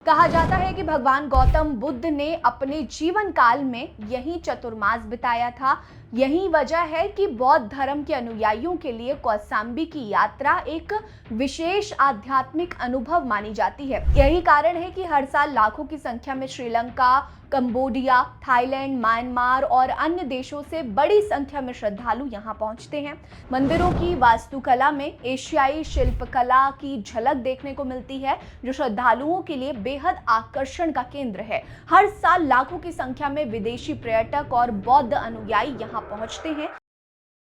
कहा जाता है कि भगवान गौतम बुद्ध ने अपने जीवन काल में यही चतुर्मास बिताया था। यही वजह है कि बौद्ध धर्म के अनुयायियों के लिए कौसाम्बी की यात्रा एक विशेष आध्यात्मिक अनुभव मानी जाती है। यही कारण है कि हर साल लाखों की संख्या में श्रीलंका, कंबोडिया, थाईलैंड, म्यांमार और अन्य देशों से बड़ी संख्या में श्रद्धालु यहाँ पहुँचते हैं। मंदिरों की वास्तुकला में एशियाई शिल्पकला की झलक देखने को मिलती है, जो श्रद्धालुओं के लिए बेहद आकर्षण का केंद्र है। हर साल लाखों की संख्या में विदेशी पर्यटक और बौद्ध अनुयायी यहाँ पहुंचते हैं।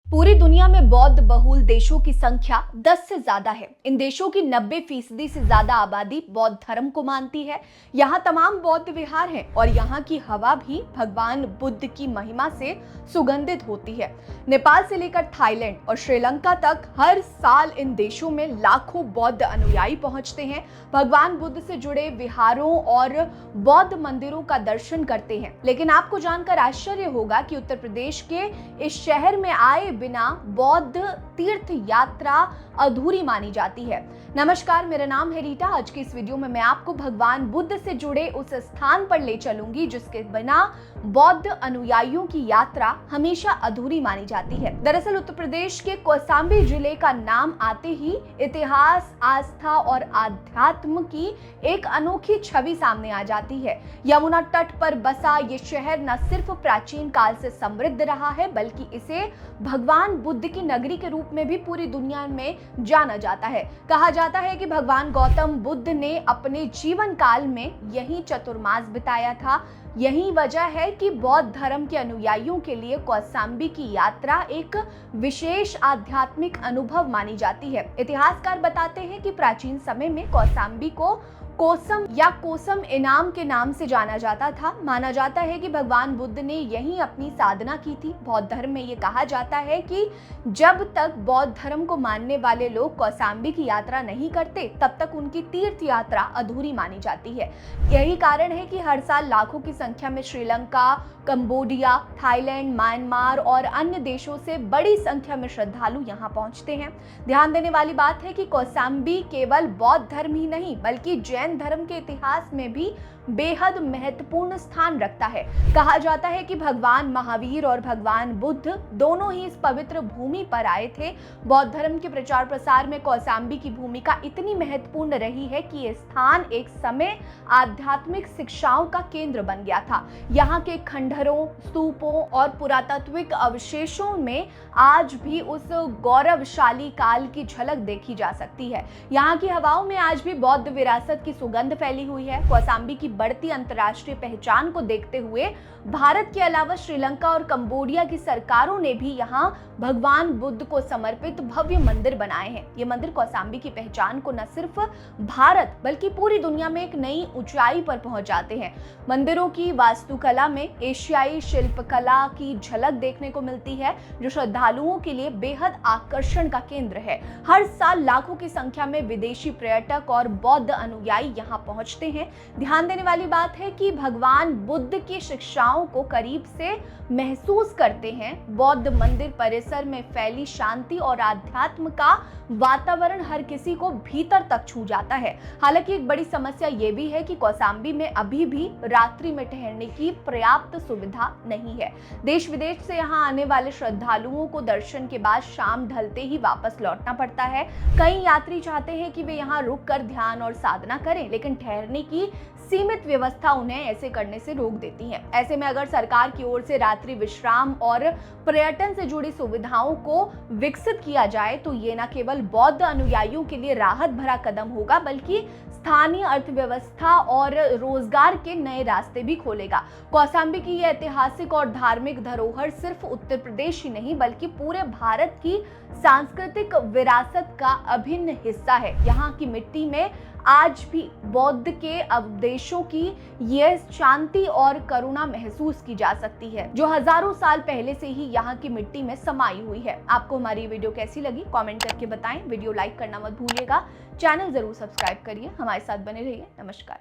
पूरी दुनिया में बौद्ध बहुल देशों की संख्या 10 से ज्यादा है। इन देशों की 90% से ज्यादा आबादी बौद्ध धर्म को मानती है। यहाँ तमाम बौद्ध विहार हैं और यहाँ की हवा भी भगवान बुद्ध की महिमा से सुगंधित होती है। नेपाल से लेकर थाईलैंड और श्रीलंका तक हर साल इन देशों में लाखों बौद्ध अनुयायी पहुंचते हैं, भगवान बुद्ध से जुड़े विहारों और बौद्ध मंदिरों का दर्शन करते हैं। लेकिन आपको जानकर आश्चर्य होगा कि उत्तर प्रदेश के इस शहर में आए बिना बौद्ध तीर्थ यात्रा अधूरी मानी जाती है। नमस्कार, मेरा नाम है रीटा। आज की इस वीडियो में मैं आपको भगवान बुद्ध से जुड़े उस स्थान पर ले चलूंगी जिसके बिना बौद्ध अनुयायियों की यात्रा हमेशा अधूरी मानी जाती है। दरअसल उत्तर प्रदेश के कौसाम्बी जिले का नाम आते ही इतिहास, आस्था और आध्यात्म की एक अनोखी छवि सामने आ जाती है। यमुना तट पर बसा ये शहर न सिर्फ प्राचीन काल से समृद्ध रहा है, बल्कि इसे भगवान बुद्ध की नगरी के रूप में भी पूरी दुनिया में जाना जाता है। कहा जाता है कि भगवान गौतम बुद्ध ने अपने जीवन काल में यही चतुर्मास बिताया था। यही वजह है कि बौद्ध धर्म के अनुयायियों के लिए कौसाम्बी की यात्रा एक विशेष आध्यात्मिक अनुभव मानी जाती है। इतिहासकार बताते हैं कि प्राचीन समय में कौसाम्बी को कोसम या कोसम इनाम के नाम से जाना जाता था। माना जाता है कि भगवान बुद्ध ने यहीं अपनी साधना की थी। बौद्ध धर्म में ये कहा जाता है कि जब तक बौद्ध धर्म को मानने वाले लोग कौसाम्बी की यात्रा नहीं करते, तब तक उनकी तीर्थ यात्रा अधूरी मानी जाती है। यही कारण है कि हर साल लाखों की संख्या में श्रीलंका, कंबोडिया, थाईलैंड, म्यांमार और अन्य देशों से बड़ी संख्या में श्रद्धालु यहाँ पहुँचते हैं। ध्यान देने वाली बात है कि कौसाम्बी केवल बौद्ध धर्म ही नहीं, बल्कि जैन धर्म के इतिहास में भी बेहद महत्वपूर्ण स्थान रखता है। कहा जाता है कि भगवान महावीर और भगवान बुद्ध दोनों ही इस पवित्र भूमि पर आए थे। बौद्ध धर्म के प्रचार प्रसार में कौसाम्बी की भूमिका इतनी महत्वपूर्ण रही है कि ये स्थान एक समय आध्यात्मिक शिक्षाओं का केंद्र बन गया था। यहाँ के खंडहरों, स्तूपों और पुरातात्विक अवशेषों में आज भी उस गौरवशाली काल की झलक देखी जा सकती है। यहाँ की हवाओं में आज भी बौद्ध विरासत की सुगंध फैली हुई है। कौसाम्बी की बढ़ती अंतर्राष्ट्रीय पहचान को देखते हुए भारत के अलावा श्रीलंका और कंबोडिया की सरकारों ने भी यहाँ भगवान बुद्ध को समर्पित भव्य मंदिर बनाए हैं। ये मंदिर कौसाम्बी की पहचान को न सिर्फ भारत बल्कि पूरी दुनिया में एक नई ऊंचाई पर पहुंचाते हैं। मंदिरों की वास्तुकला में एशियाई शिल्पकला की झलक देखने को मिलती है, जो श्रद्धालुओं के लिए बेहद आकर्षण का केंद्र है। हर साल लाखों की संख्या में विदेशी पर्यटक और बौद्ध अनुयायी यहाँ पहुंचते हैं। ध्यान देने वाली बात है कि भगवान बुद्ध की शिक्षाओं को करीब से महसूस करते हैं। बौद्ध मंदिर परिसर में फैली शांति और आध्यात्म का वातावरण हर किसी को भीतर तक छू जाता है। हालांकि एक बड़ी समस्या ये भी है कि कौसाम्बी में अभी भी रात्रि में ठहरने की पर्याप्त सुविधा नहीं है। देश विदेश से यहाँ आने वाले श्रद्धालुओं को दर्शन के बाद शाम ढलते ही वापस लौटना पड़ता है। कई यात्री चाहते हैं कि वे यहाँ रुककर ध्यान और साधना करें, लेकिन ठहरने की सीमित व्यवस्था उन्हें ऐसे करने से रोक देती है। ऐसे में अगर सरकार की ओर से रात्रि विश्राम और पर्यटन से जुड़ी सुविधाओं को विकसित किया जाए तो ये न केवल बौद्ध अनुयायियों के लिए राहत भरा कदम होगा, बल्कि स्थानीय अर्थव्यवस्था और रोजगार के नए रास्ते भी खोलेगा। कौसाम्बी की यह ऐतिहासिक और धार्मिक धरोहर सिर्फ उत्तर प्रदेश ही नहीं, बल्कि पूरे भारत की सांस्कृतिक विरासत का अभिन्न हिस्सा है। यहाँ की मिट्टी में आज भी बौद्ध के अवशेषों की यह शांति और करुणा महसूस की जा सकती है, जो हजारों साल पहले से ही यहाँ की मिट्टी में समाई हुई है। आपको हमारी वीडियो कैसी लगी कमेंट करके बताएं। वीडियो लाइक करना मत भूलिएगा। चैनल जरूर सब्सक्राइब करिए, हमारे साथ बने रहिए। नमस्कार।